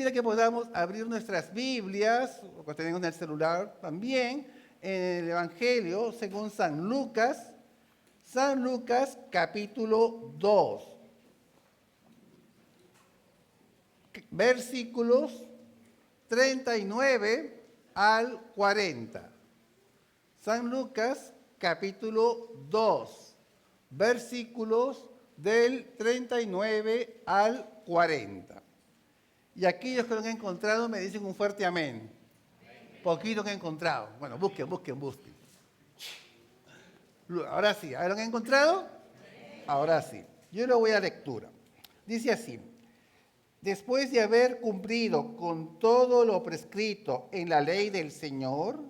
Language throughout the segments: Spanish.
quisiera que podamos abrir nuestras Biblias, o que tenemos en el celular también, en el Evangelio según San Lucas capítulo 2, versículos 39 al 40. San Lucas capítulo 2, versículos del 39 al 40. Y aquellos que lo han encontrado me dicen un fuerte amén. Poquito que he encontrado. Bueno, busquen. Ahora sí, ¿lo han encontrado? Ahora sí. Yo lo voy a lectura. Dice así: después de haber cumplido con todo lo prescrito en la ley del Señor,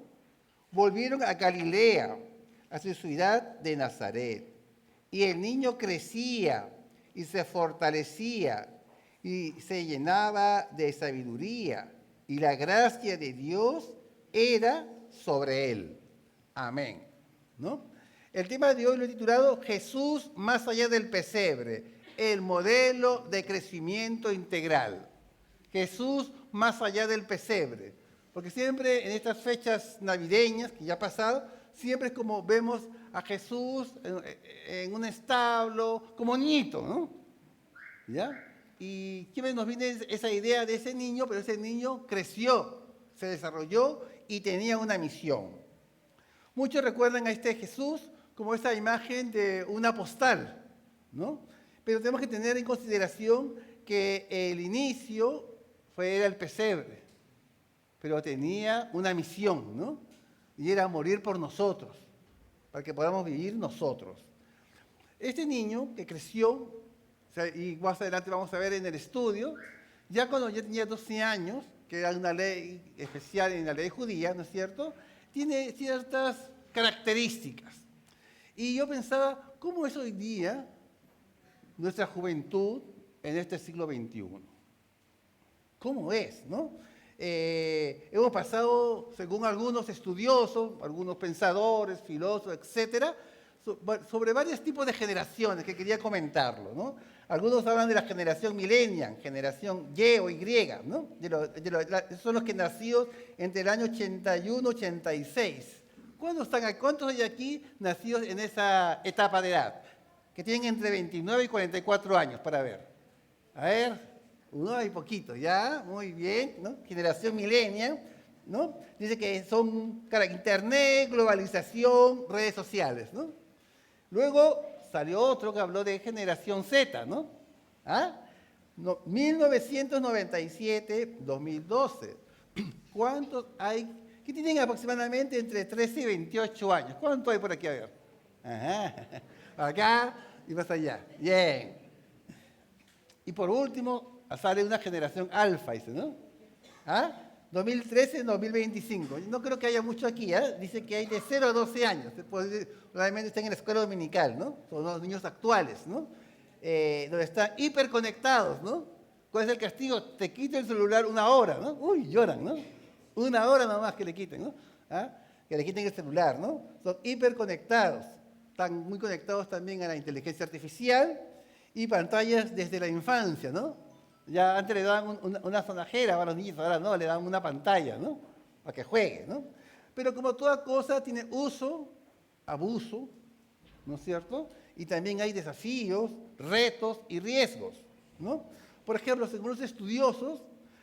volvieron a Galilea, a su ciudad de Nazaret. Y el niño crecía y se fortalecía y se llenaba de sabiduría, y la gracia de Dios era sobre él. Amén. ¿No? El tema de hoy lo he titulado Jesús más allá del pesebre, el modelo de crecimiento integral. Jesús más allá del pesebre. Porque siempre en estas fechas navideñas que ya ha pasado, siempre es como vemos a Jesús en un establo, como niñito, ¿no? ¿Ya? Y siempre nos viene esa idea de ese niño, pero ese niño creció, se desarrolló y tenía una misión. Muchos recuerdan a este Jesús como esa imagen de una postal, ¿no? Pero tenemos que tener en consideración que el inicio era el pesebre, pero tenía una misión, ¿no? Y era morir por nosotros, para que podamos vivir nosotros. Este niño que creció, y más adelante vamos a ver en el estudio, ya cuando yo tenía 12 años, que era una ley especial en la ley judía, ¿no es cierto?, tiene ciertas características. Y yo pensaba, ¿cómo es hoy día nuestra juventud en este siglo XXI? ¿Cómo es, no? Hemos pasado, según algunos estudiosos, algunos pensadores, filósofos, etcétera, sobre varios tipos de generaciones que quería comentarlo, ¿no? Algunos hablan de la generación millennial, generación Y o Y, ¿no? Son los que nacidos entre el año 81 y 86. ¿Cuántos hay aquí nacidos en esa etapa de edad? Que tienen entre 29 y 44 años, para ver. A ver, uno hay poquito, ya, muy bien, ¿no? Generación millennial, ¿no? Dice que son internet, globalización, redes sociales, ¿no? Luego salió otro que habló de generación Z, ¿no? 1997-2012. ¿Cuántos hay que tienen aproximadamente entre 13 y 28 años? ¿Cuánto hay por aquí? A ver. Ajá. Acá y más allá. Bien. Y por último, sale una generación alfa, dice, ¿no? 2013-2025. No creo que haya mucho aquí, Dice que hay de 0 a 12 años. Probablemente están en la escuela dominical, ¿no? Son los niños actuales, ¿no? Donde están hiperconectados, ¿no? ¿Cuál es el castigo? Te quita el celular 1 hora, ¿no? Uy, lloran, ¿no? 1 hora nomás que le quiten, ¿no? Que le quiten el celular, ¿no? Son hiperconectados. Están muy conectados también a la inteligencia artificial y pantallas desde la infancia, ¿no? Ya antes le daban una sonajera a los niños, ahora no, le dan una pantalla, ¿no? Para que juegue, ¿no? Pero como toda cosa tiene uso, abuso, ¿no es cierto? Y también hay desafíos, retos y riesgos, ¿no? Por ejemplo, según los estudiosos,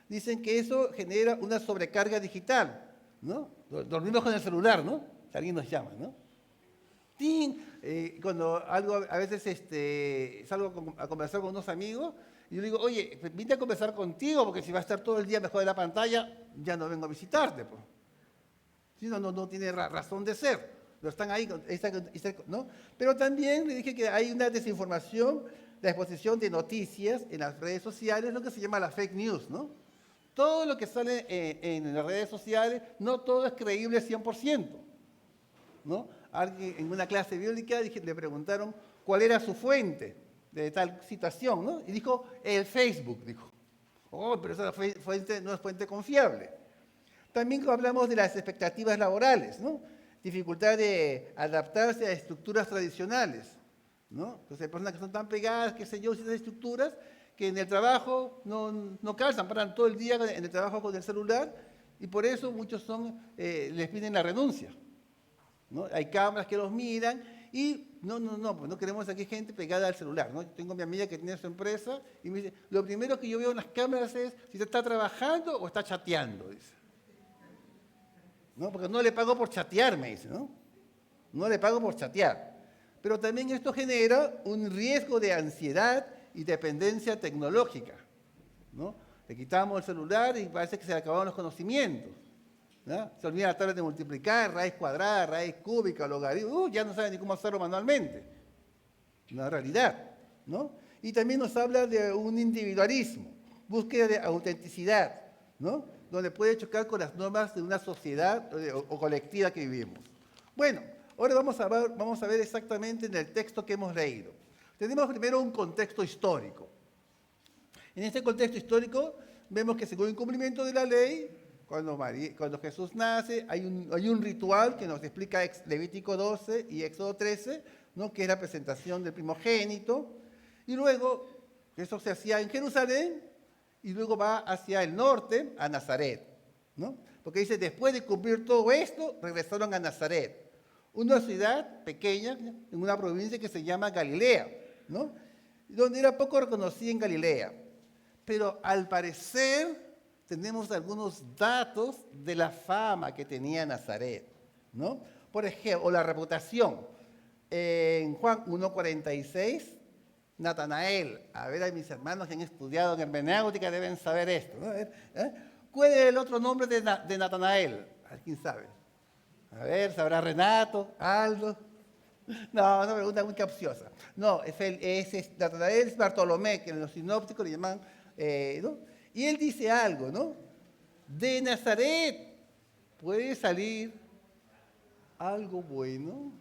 dicen que eso genera una sobrecarga digital, ¿no? Dormimos con el celular, ¿no? Si alguien nos llama, ¿no? Cuando a veces salgo a conversar con unos amigos, y yo digo, oye, vine a conversar contigo, porque si va a estar todo el día mejor de la pantalla, ya no vengo a visitarte, pues. Si no tiene razón de ser. Lo están ahí, ¿no? Pero también le dije que hay una desinformación, la exposición de noticias en las redes sociales, lo que se llama la fake news, ¿no? Todo lo que sale en las redes sociales, no todo es creíble 100%, ¿no? Alguien en una clase bíblica le preguntaron cuál era su fuente de tal situación, ¿no? Y dijo, el Facebook, dijo. Oh, pero esa fuente no es fuente confiable. También hablamos de las expectativas laborales, ¿no? Dificultad de adaptarse a estructuras tradicionales, ¿no? Entonces hay personas que son tan pegadas, qué sé yo, esas estructuras, que en el trabajo no calzan, paran todo el día en el trabajo con el celular y por eso muchos les piden la renuncia, ¿no? Hay cámaras que los miran y pues no queremos aquí gente pegada al celular, ¿no? Tengo a mi amiga que tiene su empresa y me dice, lo primero que yo veo en las cámaras es si se está trabajando o está chateando, dice. ¿No? Porque no le pago por chatear, me dice, ¿no? No le pago por chatear. Pero también esto genera un riesgo de ansiedad y dependencia tecnológica, ¿no? Le quitamos el celular y parece que se le acabaron los conocimientos, ¿no? Se olvida la tabla de multiplicar, raíz cuadrada, raíz cúbica, logaritmo, ya no saben ni cómo hacerlo manualmente. Una realidad, ¿no? Y también nos habla de un individualismo, búsqueda de autenticidad, ¿no? Donde puede chocar con las normas de una sociedad o colectiva que vivimos. Bueno, ahora vamos a ver exactamente en el texto que hemos leído. Tenemos primero un contexto histórico. En este contexto histórico vemos que según el cumplimiento de la ley, cuando Jesús nace, hay un ritual que nos explica Levítico 12 y Éxodo 13, ¿no? Que es la presentación del primogénito. Y luego, eso se hacía en Jerusalén, y luego va hacia el norte, a Nazaret, ¿no? Porque dice, después de cumplir todo esto, regresaron a Nazaret, una ciudad pequeña, en una provincia que se llama Galilea, ¿no? Donde era poco reconocida en Galilea. Pero al parecer tenemos algunos datos de la fama que tenía Nazaret, ¿no? Por ejemplo, o la reputación. En Juan 1:46, Natanael, a ver, a mis hermanos que han estudiado en hermenéutica deben saber esto, ¿no? ¿Cuál es el otro nombre de Natanael? ¿Alguien sabe? A ver, ¿sabrá Renato? ¿Aldo? No, una pregunta muy capciosa. No, Natanael es Bartolomé, que en los sinópticos le llaman, ¿no? Y él dice algo, ¿no? De Nazaret puede salir algo bueno,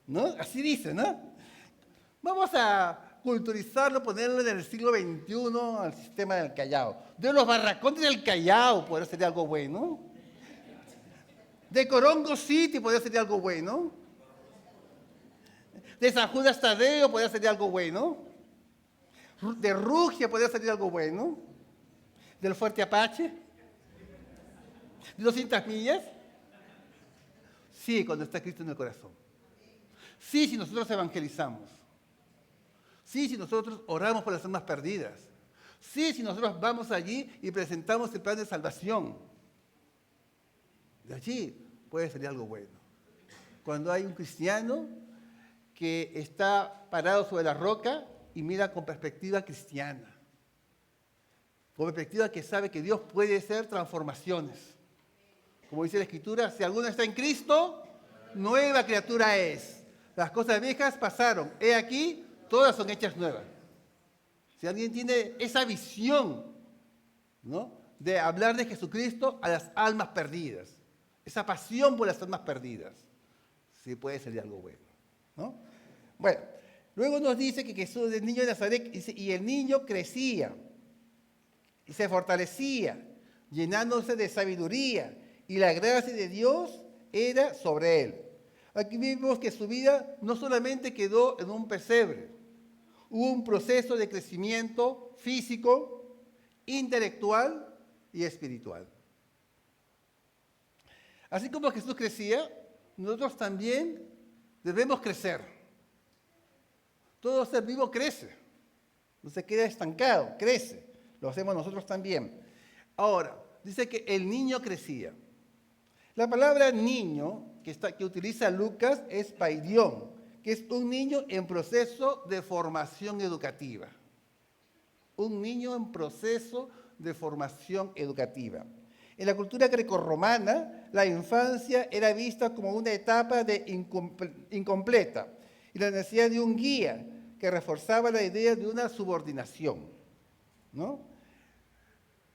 ¿no? Así dice, ¿no? Vamos a culturizarlo, ponerlo en el siglo XXI al sistema del Callao. De los barracones del Callao podría ser algo bueno. De Corongo City podría ser algo bueno. De San Judas Tadeo podría ser algo bueno. De Rugia podría salir algo bueno. Del Fuerte Apache. De 200 millas. Sí, cuando está Cristo en el corazón. Sí, si nosotros evangelizamos. Sí, si nosotros oramos por las almas perdidas. Sí, si nosotros vamos allí y presentamos el plan de salvación. De allí puede salir algo bueno. Cuando hay un cristiano que está parado sobre la roca y mira con perspectiva cristiana. Con perspectiva que sabe que Dios puede hacer transformaciones. Como dice la Escritura, si alguno está en Cristo, nueva criatura es. Las cosas viejas pasaron. He aquí, todas son hechas nuevas. Si alguien tiene esa visión, ¿no?, de hablar de Jesucristo a las almas perdidas, esa pasión por las almas perdidas, sí puede salir algo bueno, ¿no? Bueno, luego nos dice que Jesús, el niño de Nazaret, y el niño crecía y se fortalecía, llenándose de sabiduría, y la gracia de Dios era sobre él. Aquí vemos que su vida no solamente quedó en un pesebre, hubo un proceso de crecimiento físico, intelectual y espiritual. Así como Jesús crecía, nosotros también debemos crecer. Todo ser vivo crece, no se queda estancado, crece. Lo hacemos nosotros también. Ahora, dice que el niño crecía. La palabra niño que utiliza Lucas es paidión, que es un niño en proceso de formación educativa. Un niño en proceso de formación educativa. En la cultura grecorromana, la infancia era vista como una etapa incompleta y la necesidad de un guía que reforzaba la idea de una subordinación, ¿no?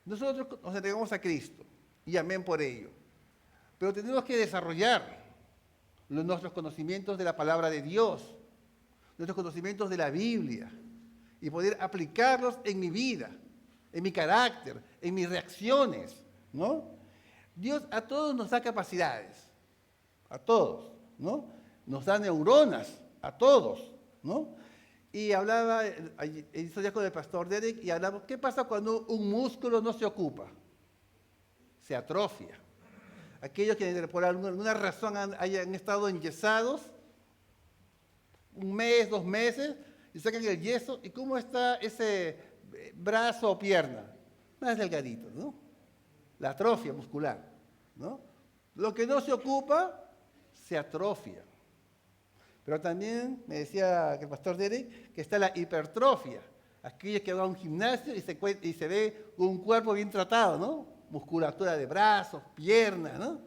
Nosotros nos entregamos a Cristo y amén por ello, pero tenemos que desarrollar nuestros conocimientos de la palabra de Dios, nuestros conocimientos de la Biblia y poder aplicarlos en mi vida, en mi carácter, en mis reacciones, ¿no? Dios a todos nos da capacidades, a todos, ¿no? Nos da neuronas, a todos, ¿no? Y hablaba, hizo ya con el pastor Derek, y hablaba, ¿qué pasa cuando un músculo no se ocupa? Se atrofia. Aquellos que por alguna razón hayan estado enyesados, un mes, 2 meses, y sacan el yeso, ¿y cómo está ese brazo o pierna? Más delgadito, ¿no? La atrofia muscular, ¿no? Lo que no se ocupa, se atrofia. Pero también me decía el pastor Derek que está la hipertrofia. Aquellos que van a un gimnasio y se ve un cuerpo bien tratado, ¿no? Musculatura de brazos, piernas, ¿no?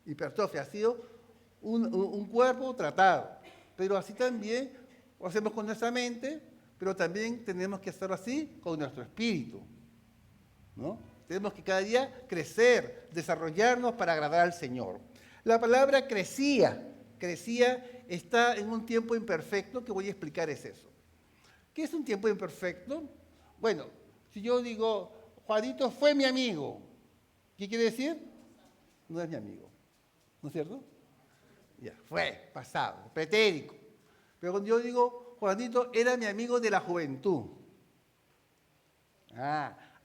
Hipertrofia, ha sido un cuerpo tratado. Pero así también lo hacemos con nuestra mente, pero también tenemos que hacerlo así con nuestro espíritu, ¿no? Tenemos que cada día crecer, desarrollarnos para agradar al Señor. La palabra crecía está en un tiempo imperfecto que voy a explicar es eso. ¿Qué es un tiempo imperfecto? Bueno, si yo digo, Juanito fue mi amigo, ¿qué quiere decir? No es mi amigo, ¿no es cierto? Ya, fue, pasado, pretérito. Pero cuando yo digo, Juanito era mi amigo de la juventud.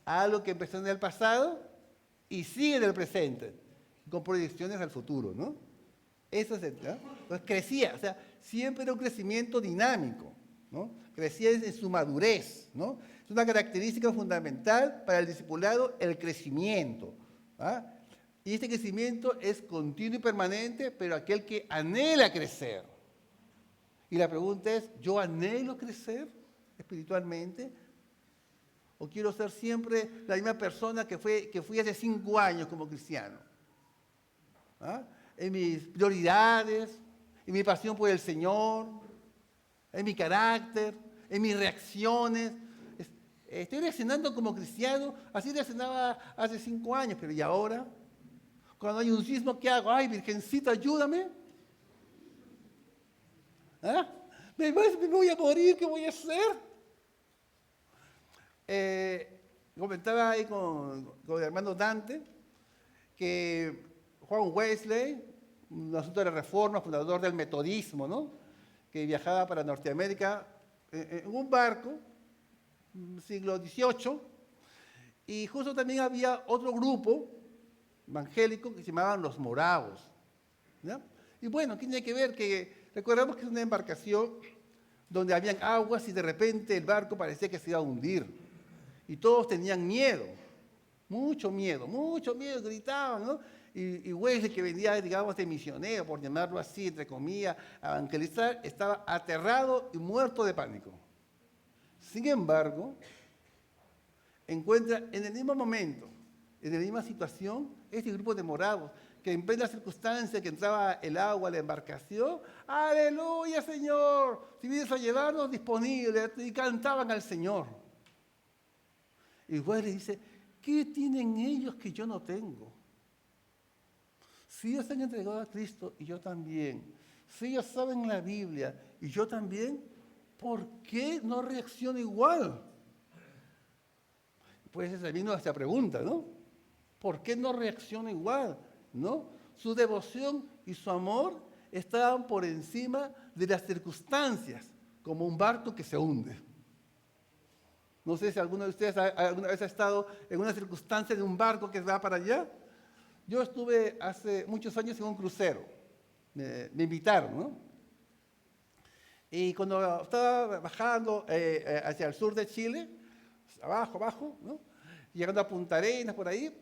Algo que empezó en el pasado y sigue en el presente, con proyecciones al futuro, ¿no? Eso es, ¿no? Entonces crecía, o sea, siempre era un crecimiento dinámico, ¿no? Crecía en su madurez, ¿no? Es una característica fundamental para el discipulado, el crecimiento, ¿ah? Y este crecimiento es continuo y permanente, pero aquel que anhela crecer. Y la pregunta es, ¿yo anhelo crecer espiritualmente? ¿O quiero ser siempre la misma persona que fui hace 5 años como cristiano? ¿Ah? En mis prioridades, en mi pasión por el Señor, en mi carácter, en mis reacciones. Estoy reaccionando como cristiano, así reaccionaba hace 5 años, pero ¿y ahora? Cuando hay un sismo, ¿qué hago? Ay, Virgencita, ayúdame. ¿Ah? Me voy a morir, ¿qué voy a hacer? Comentaba ahí con el hermano Dante que Juan Wesley, un asunto de la Reforma, fundador del metodismo, ¿no? Que viajaba para Norteamérica en un barco, siglo XVIII, y justo también había otro grupo evangélico que se llamaban los moravos, ¿no? Y bueno, ¿qué tiene que ver? Que recordamos que es una embarcación donde habían aguas y de repente el barco parecía que se iba a hundir. Y todos tenían miedo, mucho miedo, gritaban, ¿no? Y Wesley, que venía, digamos, de misionero, por llamarlo así, entre comillas, a evangelizar, estaba aterrado y muerto de pánico. Sin embargo, encuentra en el mismo momento, en la misma situación, este grupo de moravos, que en plena circunstancia que entraba el agua a la embarcación, ¡aleluya, Señor! Si vienes a llevarnos, disponible, y cantaban al Señor. Y Wesley dice, ¿qué tienen ellos que yo no tengo? Si ellos se han entregado a Cristo y yo también, si ellos saben la Biblia y yo también, ¿por qué no reacciono igual? Pues esa vino esta pregunta, ¿no? ¿Por qué no reacciona igual? ¿No? Su devoción y su amor estaban por encima de las circunstancias, como un barco que se hunde. No sé si alguno de ustedes alguna vez ha estado en una circunstancia de un barco que va para allá. Yo estuve hace muchos años en un crucero, me invitaron, ¿no? Y cuando estaba bajando hacia el sur de Chile, abajo, ¿no? Llegando a Punta Arenas, por ahí,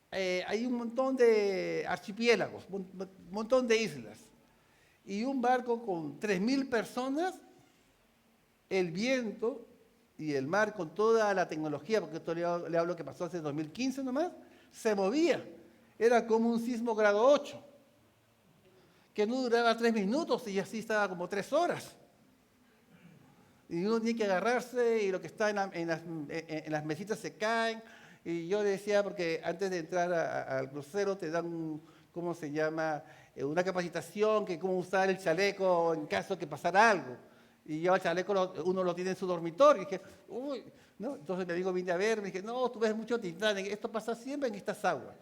hay un montón de archipiélagos, un montón de islas. Y un barco con 3.000 personas, el viento y el mar con toda la tecnología, porque esto le hablo que pasó hace 2015 nomás, se movía. Era como un sismo grado 8, que no duraba 3 minutos y así estaba como 3 horas. Y uno tiene que agarrarse y lo que está en las mesitas se caen. Y yo le decía, porque antes de entrar al crucero te dan, ¿cómo se llama? Una capacitación, que cómo usar el chaleco en caso de que pasara algo. Y yo el chaleco uno lo tiene en su dormitorio. Y dije, uy, ¿no? Entonces mi amigo vine a ver, me dije, no, tú ves mucho Titanic, esto pasa siempre en estas aguas.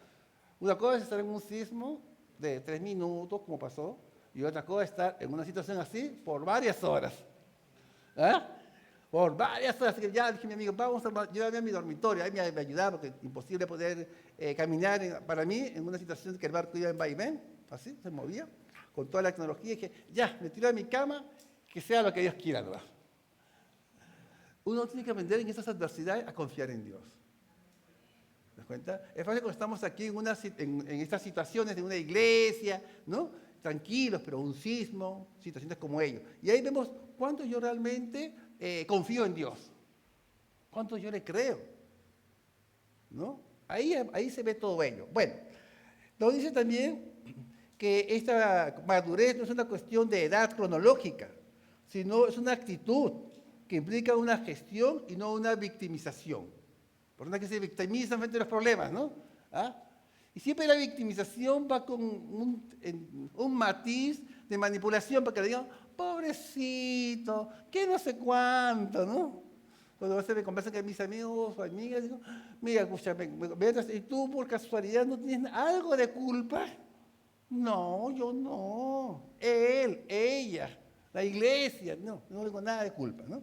Una cosa es estar en un sismo de 3 minutos, como pasó, y otra cosa es estar en una situación así por varias horas. ¿Ah? Por varias horas, así que ya dije a mi amigo, vamos a llevarme a mi dormitorio. Ahí me ayudaba porque es imposible poder caminar para mí en una situación que el barco iba en vaivén, así, se movía, con toda la tecnología. Y dije, ya, me tiro a mi cama, que sea lo que Dios quiera, ¿no? Uno tiene que aprender en esas adversidades a confiar en Dios. ¿Te das cuenta? Es fácil cuando estamos aquí en estas situaciones de una iglesia, ¿no? Tranquilos, pero un sismo, situaciones como ellos. Y ahí vemos cuánto yo realmente confío en Dios, cuánto yo le creo, ¿no? Ahí se ve todo ello. Bueno, nos dice también que esta madurez no es una cuestión de edad cronológica, sino es una actitud que implica una gestión y no una victimización. Personas que se victimizan frente a los problemas, ¿no? ¿Ah? Y siempre la victimización va con un matiz de manipulación para que le digan, pobrecito, que no sé cuánto, ¿no? Cuando a veces me conversan con mis amigos o amigas, digo, mira, escúchame, ¿y tú por casualidad no tienes algo de culpa? No, yo no. Él, ella, la iglesia, no tengo nada de culpa, ¿no?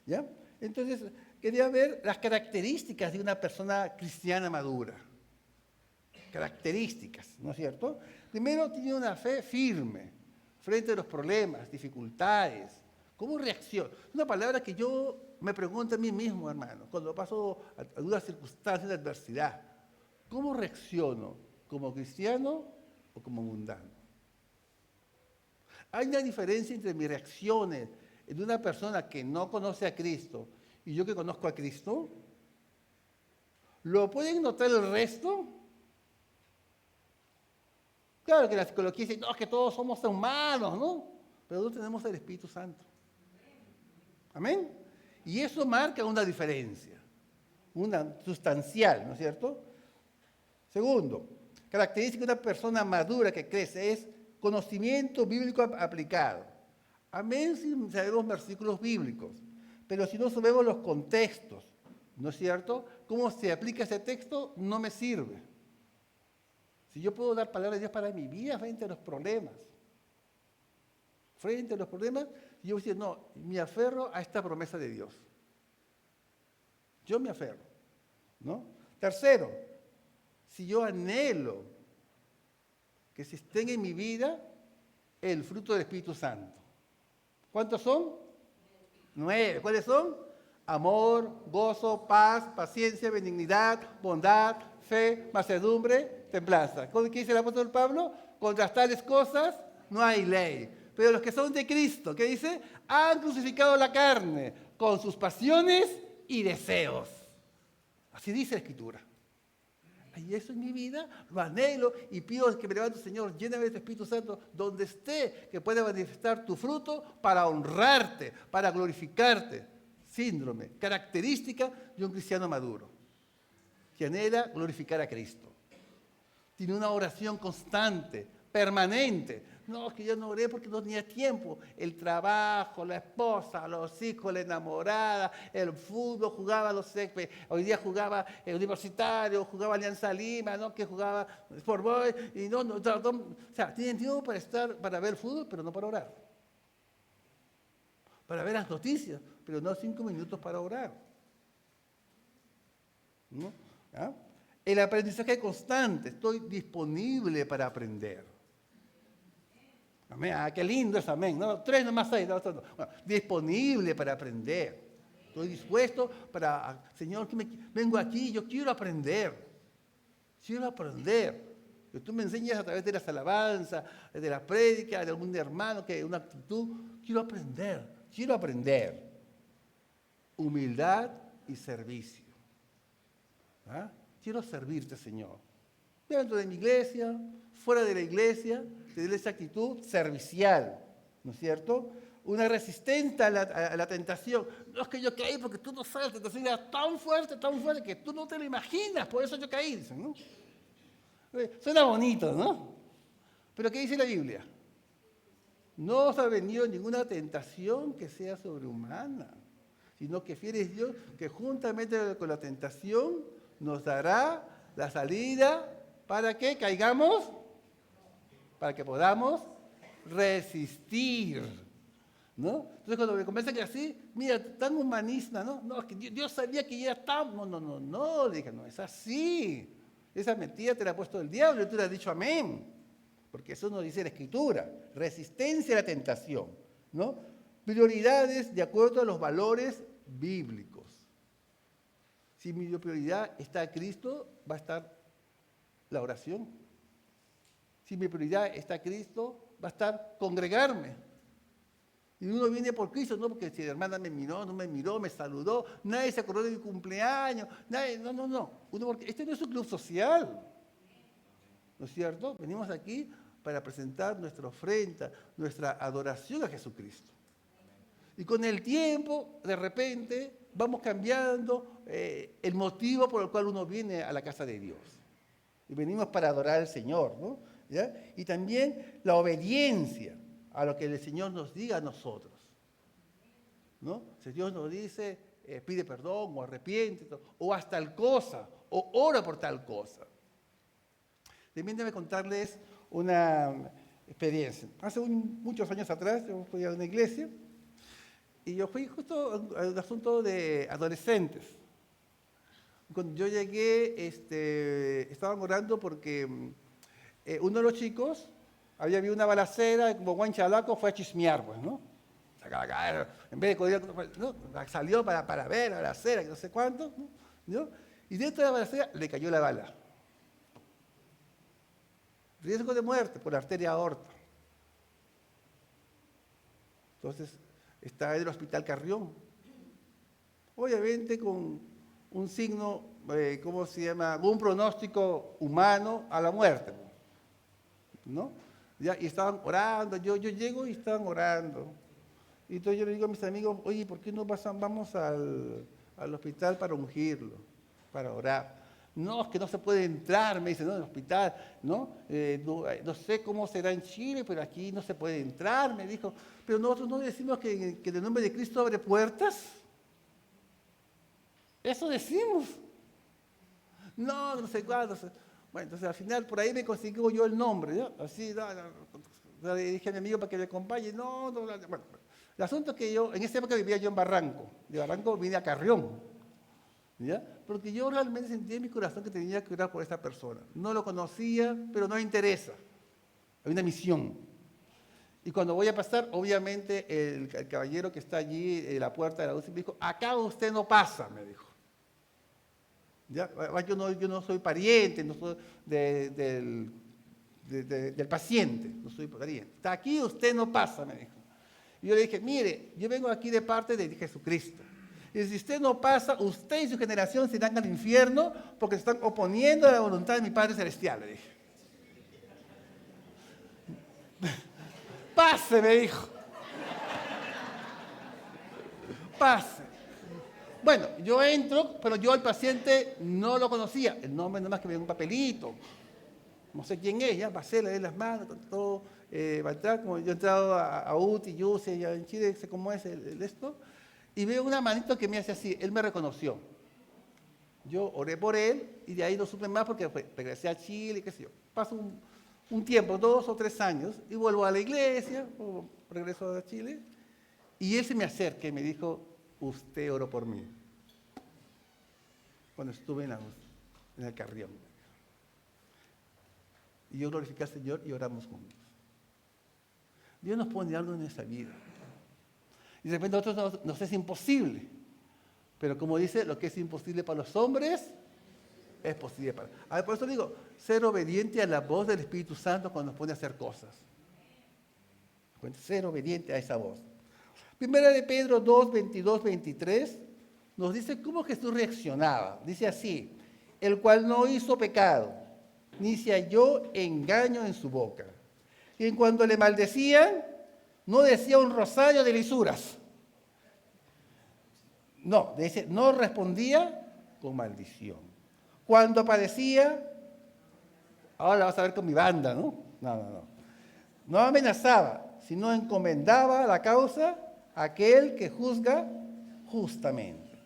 ¿Ya? Entonces, quería ver las características de una persona cristiana madura. Características, ¿no es cierto? Primero, tiene una fe firme frente a los problemas, dificultades. ¿Cómo reacciona? Una palabra que yo me pregunto a mí mismo, hermano, cuando paso alguna circunstancia de adversidad. ¿Cómo reacciono? ¿Como cristiano o como mundano? Hay una diferencia entre mis reacciones de una persona que no conoce a Cristo y yo que conozco a Cristo. ¿Lo pueden notar el resto? Claro que la psicología dice, no, que todos somos humanos, ¿no? Pero no tenemos el Espíritu Santo. ¿Amén? Y eso marca una diferencia, una sustancial, ¿no es cierto? Segundo, característica de una persona madura que crece es conocimiento bíblico aplicado. Amén si sabemos versículos bíblicos, pero si no sabemos los contextos, ¿no es cierto? ¿Cómo se aplica ese texto? No me sirve. Si yo puedo dar palabras de Dios para mi vida frente a los problemas, yo voy a decir, no, me aferro a esta promesa de Dios. Yo me aferro, ¿no? Tercero, si yo anhelo que se estén en mi vida el fruto del Espíritu Santo. ¿Cuántos son? 9. ¿Cuáles son? Amor, gozo, paz, paciencia, benignidad, bondad, fe, mansedumbre, templanza. ¿Qué dice el apóstol Pablo? Contra tales cosas no hay ley. Pero los que son de Cristo, ¿qué dice? Han crucificado la carne con sus pasiones y deseos. Así dice la Escritura. Y eso en mi vida lo anhelo y pido que me levante, Señor, lléname de tu Espíritu Santo donde esté, que pueda manifestar tu fruto para honrarte, para glorificarte. Síndrome, característica de un cristiano maduro, que anhela glorificar a Cristo. Tiene una oración constante, permanente. No, es que yo no oré porque no tenía tiempo. El trabajo, la esposa, los hijos, la enamorada, el fútbol, jugaba los CEPE. Hoy día jugaba el Universitario, jugaba Alianza Lima, ¿no? Que jugaba Sport Boy. Y o sea, tienen tiempo para ver fútbol, pero no para orar. Para ver las noticias, pero no 5 minutos para orar. ¿No? ¿Ah? El aprendizaje constante, estoy disponible para aprender. Amén. Ah, qué lindo es amén. No, 3 nomás 6. No. Bueno, disponible para aprender. Estoy dispuesto para, Señor, vengo aquí, yo quiero aprender. Quiero aprender. Que tú me enseñas a través de las alabanzas, de la prédica, de algún hermano, que una actitud. Quiero aprender. Humildad y servicio. ¿Ah? Quiero servirte, Señor. Dentro de mi iglesia, fuera de la iglesia, tener esa actitud servicial, ¿no es cierto? Una resistencia a la tentación. No es que yo caí porque tú no sabes, la tentación era tan fuerte que tú no te lo imaginas, por eso yo caí, dicen, ¿no? Suena bonito, ¿no? Pero ¿qué dice la Biblia? No os ha venido ninguna tentación que sea sobrehumana, sino que fiel es Dios, que juntamente con la tentación nos dará la salida para que caigamos, para que podamos resistir, ¿no? Entonces cuando me convencen que así, mira, tan humanista, ¿no? No, es que Dios sabía que ya está. No, le dije, no, es así. Esa mentira te la ha puesto el diablo y tú le has dicho amén. Porque eso nos dice la Escritura. Resistencia a la tentación, ¿no? Prioridades de acuerdo a los valores bíblicos. Si mi prioridad está a Cristo, va a estar la oración. Si mi prioridad está a Cristo, va a estar congregarme. Y uno viene por Cristo, no porque si la hermana me miró, no me miró, me saludó, nadie se acordó de mi cumpleaños, nadie, no. Uno porque este no es un club social, ¿no es cierto? Venimos aquí para presentar nuestra ofrenda, nuestra adoración a Jesucristo. Y con el tiempo, de repente, vamos cambiando el motivo por el cual uno viene a la casa de Dios. Y venimos para adorar al Señor, ¿no? ¿Ya? Y también la obediencia a lo que el Señor nos diga a nosotros, ¿no? Si Dios nos dice, pide perdón o arrepiéntete, o haz tal cosa, o ora por tal cosa. También debe contarles una experiencia. Hace muchos años atrás, yo fui a una iglesia, y yo fui justo a un asunto de adolescentes. Cuando yo llegué, estaban orando porque uno de los chicos había habido una balacera, y como buen chalaco fue a chismear, pues, ¿no? En vez de correr, ¿no? Salió para ver la balacera, no sé cuánto, ¿no? Y dentro de la balacera le cayó la bala. Riesgo de muerte por arteria aorta. Entonces, está en el hospital Carrión. Obviamente con un signo, ¿cómo se llama? Un pronóstico humano a la muerte, ¿no? Ya, y estaban orando, yo llego y estaban orando. Y entonces yo le digo a mis amigos, oye, ¿por qué no vamos al hospital para ungirlo, para orar? No, es que no se puede entrar, me dicen, ¿no? En el hospital, ¿no? No sé cómo será en Chile, pero aquí no se puede entrar, me dijo. Pero nosotros no decimos que en el nombre de Cristo abre puertas. Eso decimos. No sé cuándo. Bueno, entonces al final por ahí me consiguió yo el nombre, ¿no? Así, le dije a mi amigo para que me acompañe. Bueno, el asunto es que yo, en esa época vivía yo en Barranco. De Barranco vine a Carrión, ¿ya? Porque yo realmente sentí en mi corazón que tenía que orar por esta persona. No lo conocía, pero no me interesa. Hay una misión. Y cuando voy a pasar, obviamente el caballero que está allí en la puerta de la UCI me dijo, acá usted no pasa, me dijo. ¿Ya? Yo no soy pariente, no soy del paciente, no soy pariente. Está aquí, usted no pasa, me dijo. Y yo le dije, mire, yo vengo aquí de parte de Jesucristo. Y si usted no pasa, usted y su generación se irán al infierno porque se están oponiendo a la voluntad de mi Padre Celestial, le dije. Pase, me dijo. Pase. Bueno, yo entro, pero yo al paciente no lo conocía. El nombre nada más que me dio un papelito. No sé quién es, ya pasé, le di las manos, todo, va a entrar, como yo he entrado a UTI, YUCE, ya en Chile, sé cómo es esto, y veo una manito que me hace así, él me reconoció. Yo oré por él y de ahí no supe más porque regresé a Chile, qué sé yo. Paso un tiempo, 2 o 3 años, y vuelvo a la iglesia, o regreso a Chile, y él se me acerca y me dijo, usted oró por mí, cuando estuve en el Carrión. Y yo glorifiqué al Señor y oramos juntos. Dios nos pone algo en esa vida. Y de repente nosotros nos es imposible. Pero como dice, lo que es imposible para los hombres, es posible para... A ver, por eso digo, ser obediente a la voz del Espíritu Santo cuando nos pone a hacer cosas. Ser obediente a esa voz. Primera de Pedro 2, 22, 23, nos dice cómo Jesús reaccionaba. Dice así, el cual no hizo pecado, ni se halló engaño en su boca. Y en cuanto le maldecían, no decía un rosario de lisuras. No, dice, no respondía con maldición. Cuando padecía, ahora vas a ver con mi banda, ¿no? No. No amenazaba, sino encomendaba la causa a aquel que juzga justamente,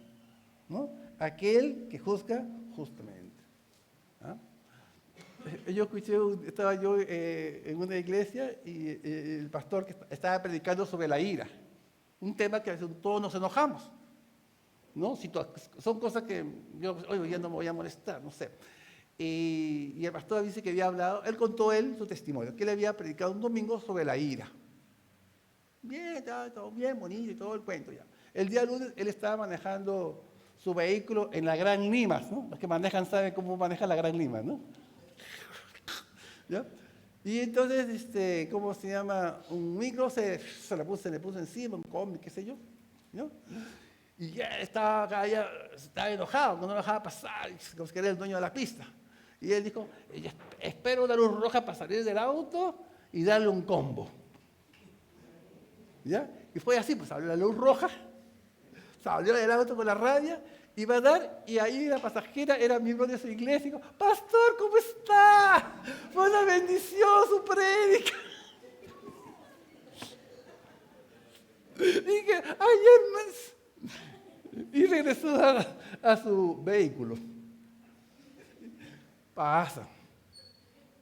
¿no? Aquel que juzga justamente. ¿Ah? Yo escuché, estaba yo en una iglesia y el pastor que estaba predicando sobre la ira. un tema que a veces todos nos enojamos, ¿no? Son cosas que yo, oye, ya no me voy a molestar, no sé. Y el pastor dice que había hablado, él contó su testimonio, que él había predicado un domingo sobre la ira. Bien, todo bien, bonito y todo el cuento ya. El día lunes él estaba manejando su vehículo en la Gran Lima, ¿no? Los que manejan saben cómo maneja la Gran Lima, ¿no? ¿Ya? Y entonces, ¿cómo se llama? Un micro se le puso encima, un cómic, qué sé yo, ¿no? Y ya estaba enojado, que no lo dejaba pasar, como que era el dueño de la pista. Y él dijo, espero una luz roja para salir del auto y darle un combo. ¿Ya? Y fue así, pues salió la luz roja, salió del auto con la radio, iba a dar, y ahí la pasajera era miembro de su iglesia, y dijo, pastor, ¿cómo está? Fue una bendición su prédica. Dije, ay, hermanos. Y regresó a su vehículo. Pasa,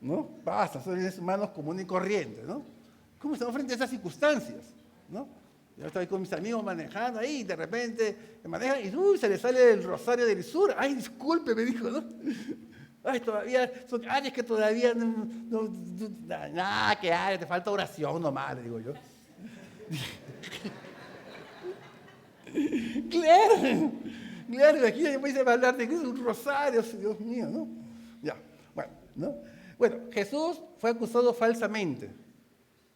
¿no? Pasa, son seres humanos comunes y corrientes, ¿no? ¿Cómo estamos frente a esas circunstancias? ¿No? Yo estoy con mis amigos manejando ahí y de repente me manejan y se le sale el rosario de lisura. Ay, disculpe, me dijo, ¿no? Ay, todavía, son áreas que todavía nada que áreas, te falta oración nomás, le digo yo. Claro, aquí me dice hablar de un rosario, Dios mío, ¿no? Ya, bueno, ¿no? Bueno, Jesús fue acusado falsamente,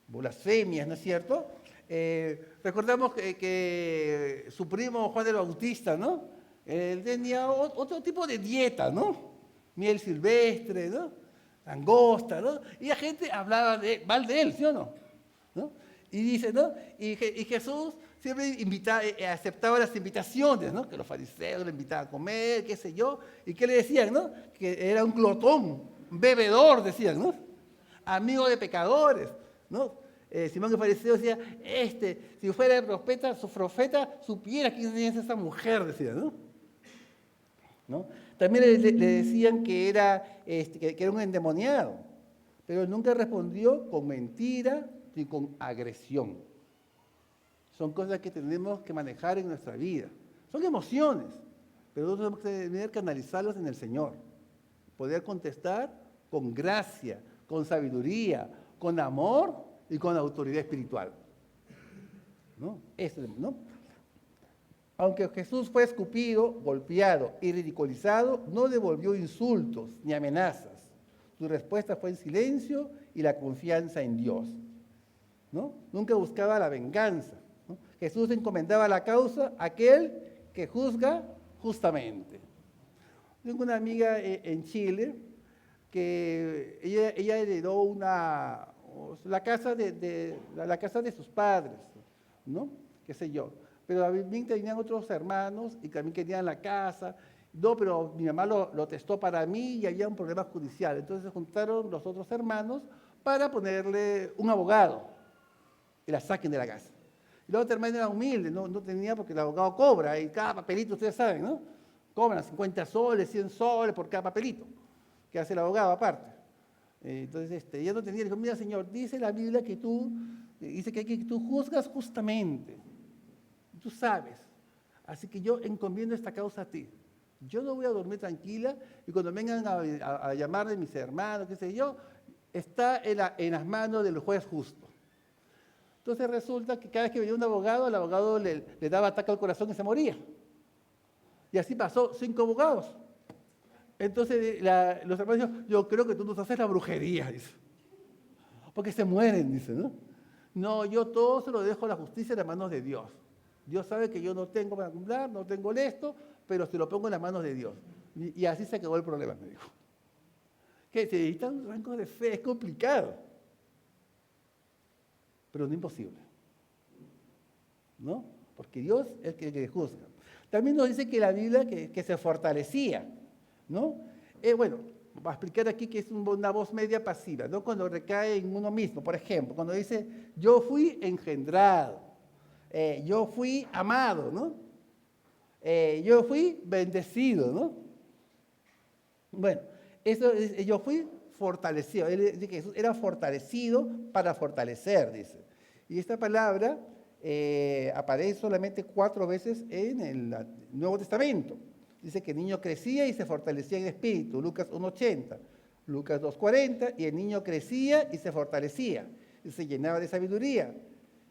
blasfemias, ¿no es cierto? Recordamos que su primo Juan el Bautista, ¿no? Él tenía otro tipo de dieta, ¿no? Miel silvestre, ¿no? Langosta, ¿no? Y la gente hablaba mal de él, ¿sí o no? ¿No? Y dice, ¿no? Y Jesús siempre aceptaba las invitaciones, ¿no? Que los fariseos le invitaban a comer, qué sé yo. ¿Y qué le decían, no? Que era un glotón, un bebedor, decían, ¿no? Amigo de pecadores, ¿no? Simón el fariseo decía, si fuera su profeta, supiera quién es esa mujer, decía, ¿no? ¿No? También le decían que era un endemoniado, pero nunca respondió con mentira ni con agresión. Son cosas que tenemos que manejar en nuestra vida. Son emociones, pero nosotros tenemos que tener que analizarlas en el Señor. Poder contestar con gracia, con sabiduría, con amor y con autoridad espiritual. ¿No? Eso, ¿no? Aunque Jesús fue escupido, golpeado y ridiculizado, no devolvió insultos ni amenazas. Su respuesta fue el silencio y la confianza en Dios, ¿no? Nunca buscaba la venganza, ¿no? Jesús encomendaba la causa a aquel que juzga justamente. Tengo una amiga en Chile que ella heredó la casa de sus padres, ¿no? Qué sé yo. Pero también tenían otros hermanos y también querían la casa. No, pero mi mamá lo testó para mí y había un problema judicial. Entonces se juntaron los otros hermanos para ponerle un abogado y la saquen de la casa. Y la otra hermana era humilde, no tenía porque el abogado cobra y cada papelito, ustedes saben, ¿no? Cobran 50 soles, 100 soles por cada papelito que hace el abogado aparte. Entonces ella no tenía, le dijo, mira señor, dice la Biblia que dice que tú juzgas justamente. Tú sabes, así que yo encomiendo esta causa a ti. Yo no voy a dormir tranquila y cuando vengan a llamar de mis hermanos, qué sé yo, está en las manos del juez justo. Entonces resulta que cada vez que venía un abogado, el abogado le daba ataque al corazón y se moría. Y así pasó 5 abogados. Entonces los hermanos dicen, yo creo que tú nos haces la brujería, dice. Porque se mueren, dice, ¿no? No, yo todo se lo dejo a la justicia en las manos de Dios. Dios sabe que yo no tengo para cumplir, no tengo esto, pero se lo pongo en las manos de Dios. Y así se acabó el problema, me dijo. Que se necesita un rango de fe, es complicado, pero no imposible. ¿No? Porque Dios es el que juzga. También nos dice que la Biblia que se fortalecía, ¿no? Bueno, voy a explicar aquí que es una voz media pasiva, ¿no? Cuando recae en uno mismo, por ejemplo, cuando dice, yo fui engendrado. Yo fui amado, ¿no? Yo fui bendecido, ¿no? Bueno, yo fui fortalecido. Él dice que Jesús era fortalecido para fortalecer, dice. Y esta palabra aparece solamente 4 veces en el Nuevo Testamento. Dice que el niño crecía y se fortalecía en espíritu, Lucas 1:80, Lucas 2:40, y el niño crecía y se fortalecía, y se llenaba de sabiduría.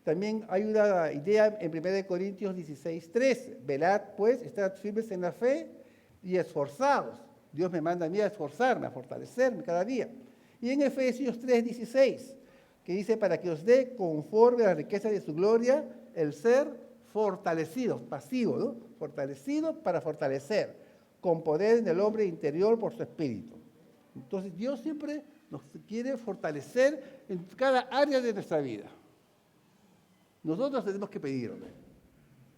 También hay una idea en 1 Corintios 16:13, velad pues, estad firmes en la fe y esforzados. Dios me manda a mí a esforzarme, a fortalecerme cada día. Y en Efesios 3:16, que dice, para que os dé conforme a la riqueza de su gloria, el ser fortalecidos, pasivo, ¿no? Fortalecido para fortalecer, con poder en el hombre interior por su espíritu. Entonces Dios siempre nos quiere fortalecer en cada área de nuestra vida. Nosotros tenemos que pedirle.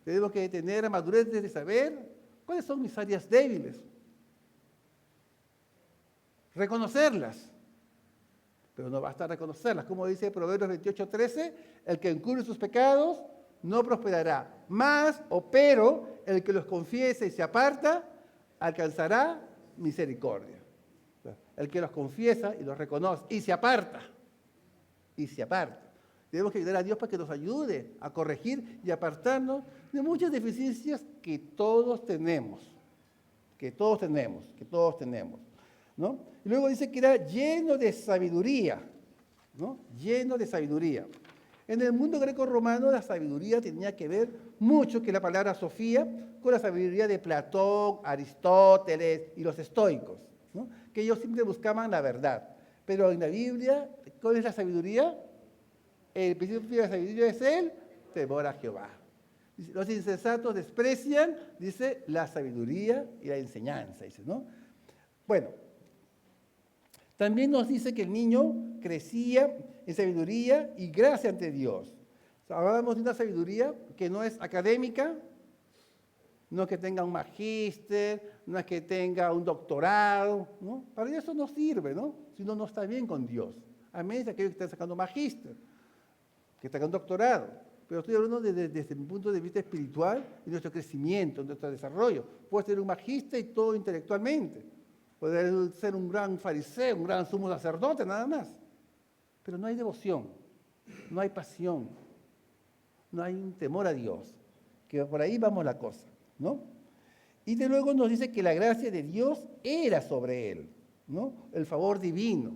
Tenemos que tener madurez de saber cuáles son mis áreas débiles. Reconocerlas. Pero no basta reconocerlas. Como dice Proverbios 28:13, el que encubre sus pecados no prosperará. Pero el que los confiesa y se aparta, alcanzará misericordia. El que los confiesa y los reconoce y se aparta. Tenemos que ayudar a Dios para que nos ayude a corregir y apartarnos de muchas deficiencias que todos tenemos. ¿No? Y luego dice que era lleno de sabiduría, ¿no? Lleno de sabiduría. En el mundo greco-romano la sabiduría tenía que ver mucho, que la palabra Sofía, con la sabiduría de Platón, Aristóteles y los estoicos, ¿no? Que ellos siempre buscaban la verdad. Pero en la Biblia, ¿cuál es la sabiduría? El principio de la sabiduría es el temor a Jehová. Los insensatos desprecian, dice, la sabiduría y la enseñanza, dice, ¿no? Bueno, también nos dice que el niño crecía en sabiduría y gracia ante Dios. O sea, hablamos de una sabiduría que no es académica, no es que tenga un magíster, no es que tenga un doctorado, ¿no? Para eso no sirve, ¿no? Si uno no está bien con Dios. A menos de aquellos que están sacando magíster, que están sacando doctorado. Pero estoy hablando desde mi punto de vista espiritual, de nuestro crecimiento, de nuestro desarrollo. Puede ser un magíster y todo intelectualmente. Puede ser un gran fariseo, un gran sumo sacerdote, nada más. Pero no hay devoción, no hay pasión, no hay un temor a Dios. Que por ahí vamos la cosa, ¿no? Y de luego nos dice que la gracia de Dios era sobre él, ¿no? El favor divino.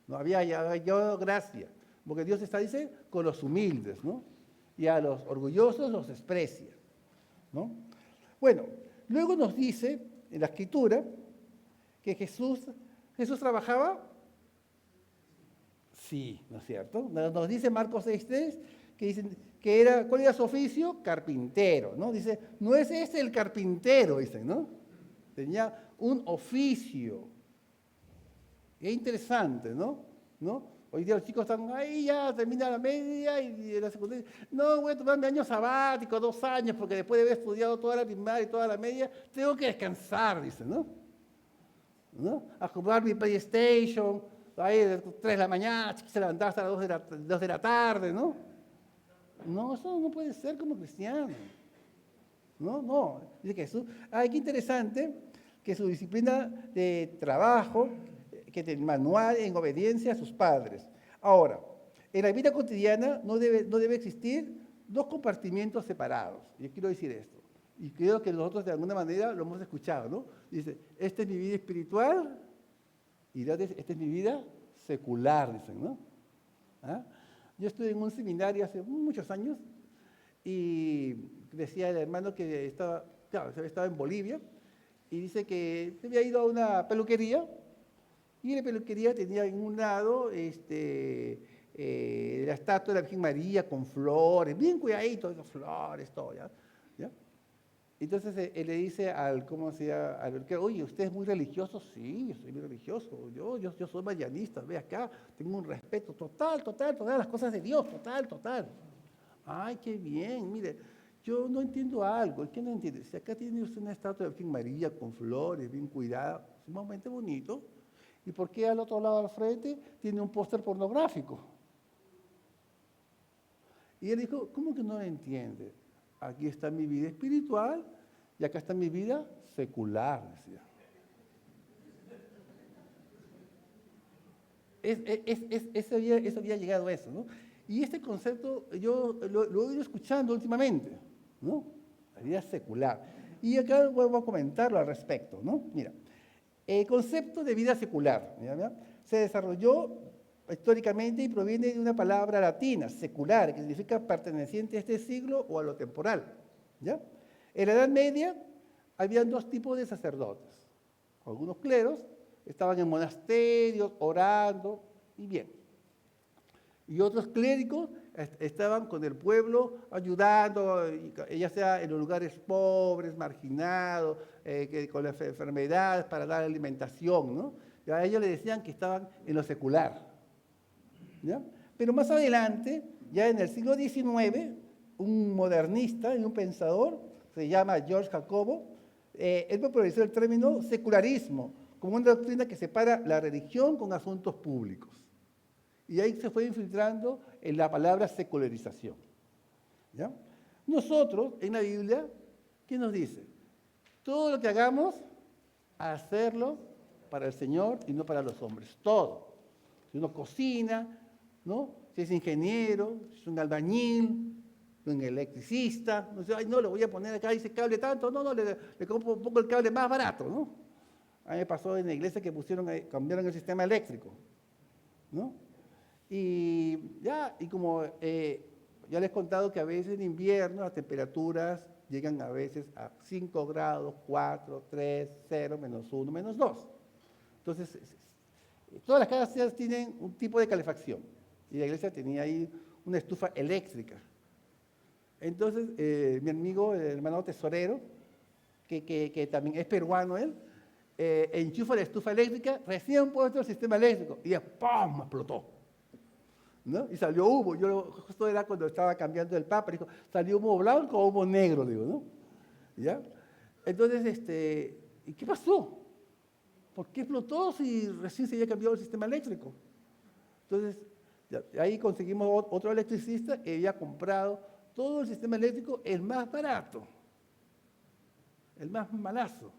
No había ya gracia. Porque Dios está, dice, con los humildes, ¿no? Y a los orgullosos los desprecia, ¿no? Bueno, luego nos dice en la Escritura que Jesús trabajaba. Sí, ¿no es cierto? Nos dice Marcos 6:3 que dicen que era, ¿cuál era su oficio? Carpintero, ¿no? Dice, no es este el carpintero, dicen, ¿no? Tenía un oficio. Es interesante, ¿no? Hoy día los chicos están ahí, ya termina la media y la secundaria. No, voy a tomarme año sabático, 2 años, porque después de haber estudiado toda la primaria y toda la media, tengo que descansar, dicen, ¿no? A jugar mi PlayStation, ahí de 3 de la mañana, se levantaba hasta las 2 de la tarde, ¿no? No, eso no puede ser como cristiano. No. Dice que Jesús, qué interesante que su disciplina de trabajo, que del manual en obediencia a sus padres. Ahora, en la vida cotidiana no debe existir 2 compartimientos separados. Yo quiero decir esto. Y creo que nosotros de alguna manera lo hemos escuchado, ¿no? Dice, esta es mi vida espiritual y esta es mi vida secular, dicen, ¿no? Yo estuve en un seminario hace muchos años y decía el hermano que estaba en Bolivia y dice que se había ido a una peluquería y en la peluquería tenía en un lado la estatua de la Virgen María con flores, bien cuidadito, esas flores, todo, ¿ya? Entonces él le dice al peluquero, oye, ¿usted es muy religioso? Sí, yo soy muy religioso, yo soy marianista, ve acá, tengo un respeto total, las cosas de Dios, total. Ay, qué bien, mire, yo no entiendo algo, ¿qué no entiende? Si acá tiene usted una estatua de la Virgen María con flores, bien cuidada, sumamente bonito, ¿y por qué al otro lado al frente tiene un póster pornográfico? Y él dijo, ¿cómo que no lo entiende? Aquí está mi vida espiritual y acá está mi vida secular, decía. Eso había llegado a eso, ¿no? Y este concepto yo lo he ido escuchando últimamente, ¿no? La vida secular. Y acá vuelvo a comentarlo al respecto, ¿no? Mira, el concepto de vida secular se desarrolló históricamente y proviene de una palabra latina, secular, que significa perteneciente a este siglo o a lo temporal, ¿ya? En la Edad Media habían dos tipos de sacerdotes. Algunos cleros estaban en monasterios, orando, y bien. Y otros clérigos estaban con el pueblo ayudando, ya sea en los lugares pobres, marginados, con las enfermedades para dar alimentación, ¿no? Y a ellos le decían que estaban en lo secular, ¿ya? Pero más adelante, ya en el siglo XIX, un modernista y un pensador, se llama George Jacobo, él popularizó el término secularismo como una doctrina que separa la religión con asuntos públicos. Y ahí se fue infiltrando en la palabra secularización, ¿ya? Nosotros, en la Biblia, ¿qué nos dice? Todo lo que hagamos, hacerlo para el Señor y no para los hombres. Todo. Si uno cocina, ¿no? Si es ingeniero, si es un albañil, un electricista, no sé, ay, no, le voy a poner acá ese cable tanto, no, le compro un poco el cable más barato, ¿no? A mí me pasó en la iglesia que cambiaron el sistema eléctrico, ¿no? Y como ya les he contado que a veces en invierno las temperaturas llegan a veces a 5 grados, 4, 3, 0, menos 1, menos 2. Entonces, todas las casas tienen un tipo de calefacción. Y la iglesia tenía ahí una estufa eléctrica. Entonces, mi amigo, el hermano tesorero, que también es peruano él, enchufa la estufa eléctrica, recién puesto el sistema eléctrico, y ya ¡pum! Explotó, ¿no? Y salió humo. Yo justo era cuando estaba cambiando el papa, dijo, salió humo blanco o humo negro, digo, ¿no? ¿Ya? Entonces, ¿y qué pasó? ¿Por qué explotó si recién se había cambiado el sistema eléctrico? Entonces, ahí conseguimos otro electricista que había comprado todo el sistema eléctrico, el más barato, el más malazo.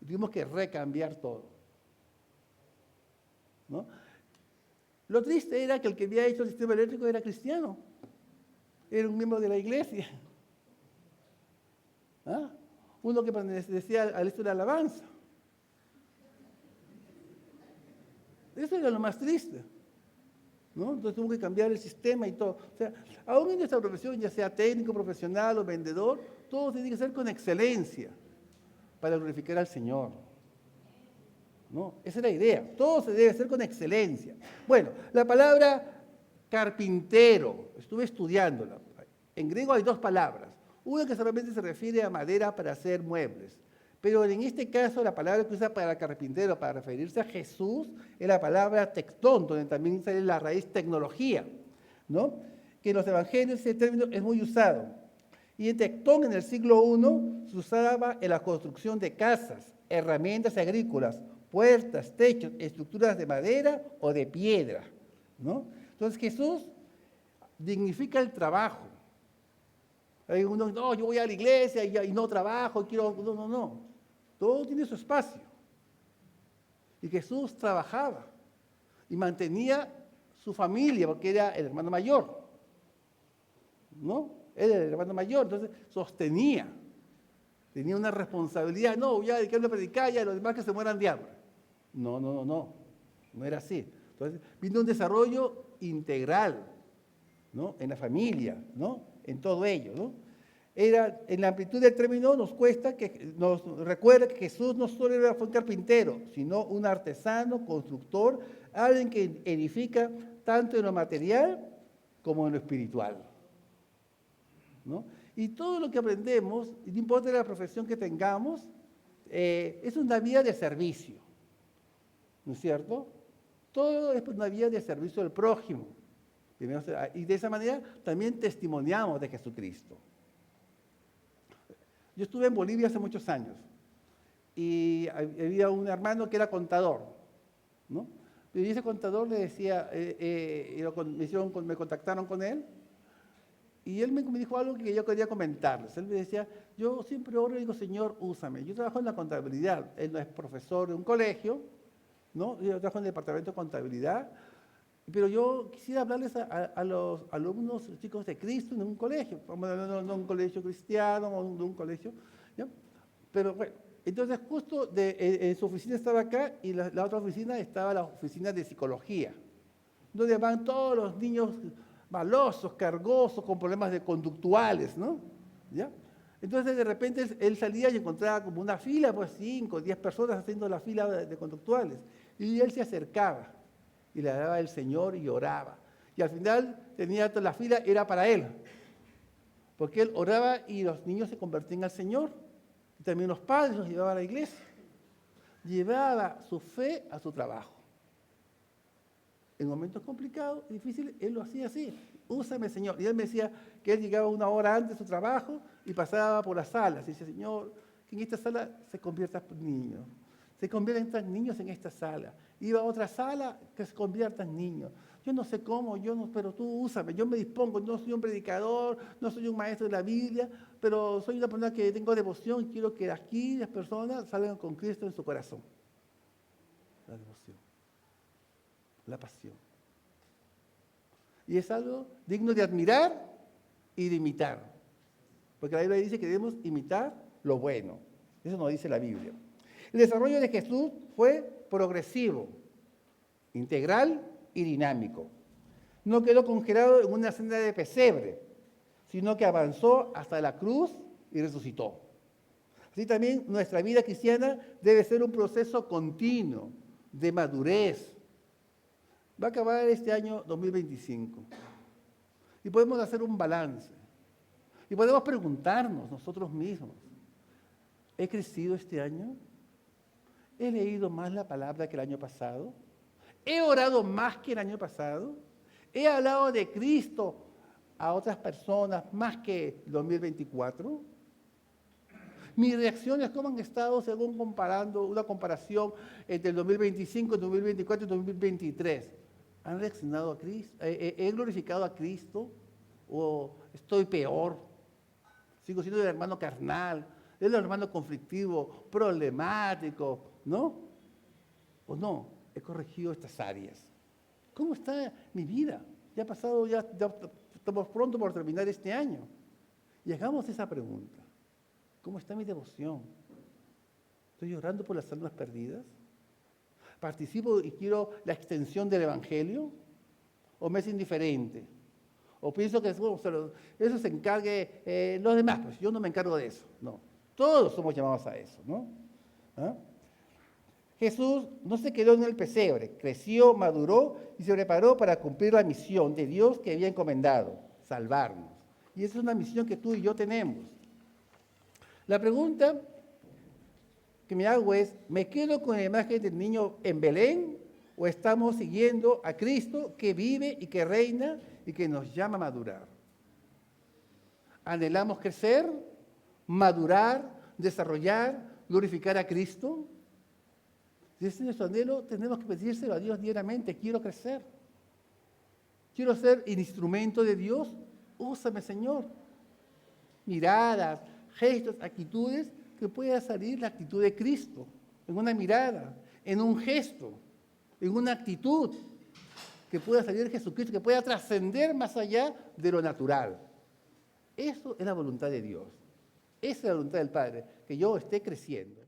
Y tuvimos que recambiar todo, ¿no? Lo triste era que el que había hecho el sistema eléctrico era cristiano, era un miembro de la iglesia. ¿Ah? Uno que pertenecía al esto de la alabanza. Eso era lo más triste, ¿no? Entonces tuvo que cambiar el sistema y todo. O sea, aún en nuestra profesión, ya sea técnico, profesional o vendedor, todo tiene que ser con excelencia para glorificar al Señor, ¿no? Esa es la idea. Todo se debe hacer con excelencia. Bueno, la palabra carpintero, estuve estudiándola. En griego hay dos palabras. Una que solamente se refiere a madera para hacer muebles. Pero en este caso la palabra que usa para carpintero, para referirse a Jesús, es la palabra tectón, donde también sale la raíz tecnología, ¿no? Que en los evangelios ese término es muy usado. Y en tectón en el siglo I se usaba en la construcción de casas, herramientas agrícolas, puertas, techos, estructuras de madera o de piedra, ¿no? Entonces Jesús dignifica el trabajo. Hay uno, no, yo voy a la iglesia y no trabajo, no. Todo tiene su espacio. Y Jesús trabajaba y mantenía su familia porque era el hermano mayor, ¿no? Él era el hermano mayor, entonces sostenía. Tenía una responsabilidad, no, voy a dedicarme a predicar y a los demás que se mueran de hambre. No era así. Entonces vino un desarrollo integral, ¿no? En la familia, ¿no? En todo ello, ¿no? En la amplitud del término nos recuerda que Jesús no solo fue un carpintero, sino un artesano, constructor, alguien que edifica tanto en lo material como en lo espiritual, ¿no? Y todo lo que aprendemos, no importa la profesión que tengamos, es una vía de servicio, ¿no es cierto? Todo es una vía de servicio al prójimo. Y de esa manera también testimoniamos de Jesucristo. Yo estuve en Bolivia hace muchos años y había un hermano que era contador, ¿no? Y ese contador le decía, me contactaron con él y él me dijo algo que yo quería comentarles. Él me decía, yo siempre oro y digo, Señor, úsame. Yo trabajo en la contabilidad, él no es profesor de un colegio, ¿no? Yo trabajo en el departamento de contabilidad Pero yo quisiera hablarles a los alumnos, los chicos de Cristo en un colegio, no un colegio cristiano, o de un colegio, ¿ya? Pero bueno, entonces justo en su oficina estaba acá y la otra oficina estaba la oficina de psicología, donde van todos los niños malosos, cargosos, con problemas conductuales, ¿no? ¿Ya? Entonces de repente él salía y encontraba como una fila, pues 5, 10 personas haciendo la fila de conductuales. Y él se acercaba y le daba el Señor y oraba. Y al final tenía toda la fila, era para él. Porque él oraba y los niños se convertían al Señor. Y también los padres los llevaban a la iglesia. Llevaba su fe a su trabajo. En momentos complicados, difíciles, él lo hacía así. Úsame, Señor. Y él me decía que él llegaba una hora antes de su trabajo y pasaba por las salas. Y decía, Señor, que en esta sala se conviertan niños. Se conviertan niños en esta sala. Iba a otra sala que se conviertan niños. Yo no sé cómo, pero tú úsame. Yo me dispongo. No soy un predicador, no soy un maestro de la Biblia, pero soy una persona que tengo devoción y quiero que aquí las personas salgan con Cristo en su corazón. La devoción. La pasión. Y es algo digno de admirar y de imitar. Porque la Biblia dice que debemos imitar lo bueno. Eso nos dice la Biblia. El desarrollo de Jesús fue progresivo, integral y dinámico. No quedó congelado en una senda de pesebre, sino que avanzó hasta la cruz y resucitó. Así también nuestra vida cristiana debe ser un proceso continuo de madurez. Va a acabar este año 2025 y podemos hacer un balance y podemos preguntarnos nosotros mismos, ¿he crecido este año? ¿He leído más la palabra que el año pasado? ¿He orado más que el año pasado? ¿He hablado de Cristo a otras personas más que el 2024? Mis reacciones, ¿cómo han estado según comparando una comparación entre el 2025, el 2024 y el 2023? ¿Han reaccionado a Cristo? ¿He glorificado a Cristo? ¿O estoy peor? ¿Sigo siendo el hermano carnal? ¿El hermano conflictivo, problemático? ¿No? ¿O no? He corregido estas áreas. ¿Cómo está mi vida? Ya ha pasado, ya estamos pronto por terminar este año. Y hagamos esa pregunta. ¿Cómo está mi devoción? ¿Estoy orando por las almas perdidas? ¿Participo y quiero la extensión del Evangelio? ¿O me es indiferente? ¿O pienso que eso se encargue los demás? Pues yo no me encargo de eso. No. Todos somos llamados a eso, ¿no? ¿Ah? Jesús no se quedó en el pesebre, creció, maduró y se preparó para cumplir la misión de Dios que había encomendado, salvarnos. Y esa es una misión que tú y yo tenemos. La pregunta que me hago es, ¿me quedo con la imagen del niño en Belén o estamos siguiendo a Cristo que vive y que reina y que nos llama a madurar? ¿Anhelamos crecer, madurar, desarrollar, glorificar a Cristo? Si ese es nuestro anhelo, tenemos que pedírselo a Dios diariamente. Quiero crecer. Quiero ser el instrumento de Dios. Úsame, Señor. Miradas, gestos, actitudes, que pueda salir la actitud de Cristo. En una mirada, en un gesto, en una actitud. Que pueda salir Jesucristo, que pueda trascender más allá de lo natural. Eso es la voluntad de Dios. Esa es la voluntad del Padre, que yo esté creciendo.